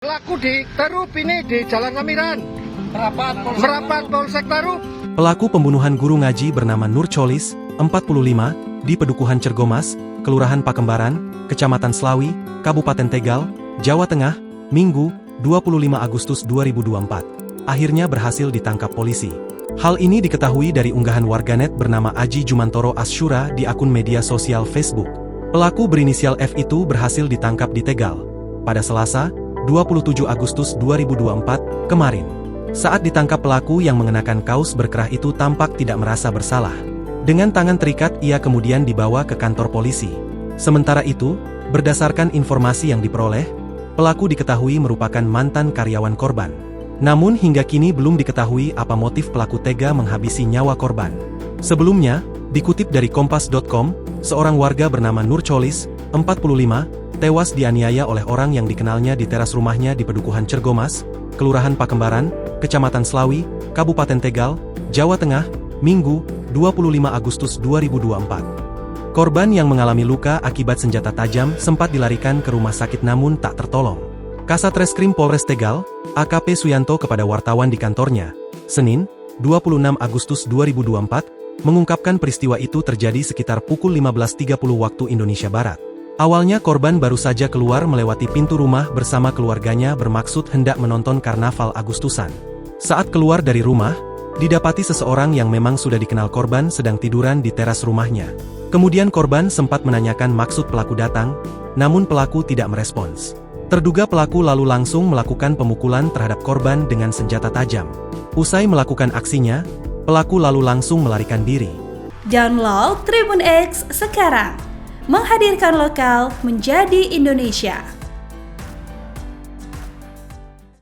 Pelaku di Tarup ini di Jalan Ngamiran, merapat Polsek Tarup. Pelaku pembunuhan guru ngaji bernama Nur Cholis, 45, di Pedukuhan Cergomas, Kelurahan Pakembaran, Kecamatan Slawi, Kabupaten Tegal, Jawa Tengah, Minggu, 25 Agustus 2024. Akhirnya berhasil ditangkap polisi. Hal ini diketahui dari unggahan warganet bernama Aji Jumantoro Asyura di akun media sosial Facebook. Pelaku berinisial F itu berhasil ditangkap di Tegal pada Selasa, 27 Agustus 2024, kemarin. Saat ditangkap, pelaku yang mengenakan kaos berkerah itu tampak tidak merasa bersalah. Dengan tangan terikat, ia kemudian dibawa ke kantor polisi. Sementara itu, berdasarkan informasi yang diperoleh, pelaku diketahui merupakan mantan karyawan korban. Namun hingga kini belum diketahui apa motif pelaku tega menghabisi nyawa korban. Sebelumnya, dikutip dari Kompas.com, seorang warga bernama Nur Cholis, 45, tewas dianiaya oleh orang yang dikenalnya di teras rumahnya di Pedukuhan Cergomas, Kelurahan Pakembaran, Kecamatan Slawi, Kabupaten Tegal, Jawa Tengah, Minggu, 25 Agustus 2024. Korban yang mengalami luka akibat senjata tajam sempat dilarikan ke rumah sakit namun tak tertolong. Kasat Reskrim Polres Tegal, AKP Suyanto kepada wartawan di kantornya, Senin, 26 Agustus 2024, mengungkapkan peristiwa itu terjadi sekitar pukul 15.30 waktu Indonesia Barat. Awalnya korban baru saja keluar melewati pintu rumah bersama keluarganya bermaksud hendak menonton karnaval Agustusan. Saat keluar dari rumah, didapati seseorang yang memang sudah dikenal korban sedang tiduran di teras rumahnya. Kemudian korban sempat menanyakan maksud pelaku datang, namun pelaku tidak merespons. Terduga pelaku lalu langsung melakukan pemukulan terhadap korban dengan senjata tajam. Usai melakukan aksinya, pelaku lalu langsung melarikan diri. Download Tribun X sekarang, menghadirkan lokal menjadi Indonesia.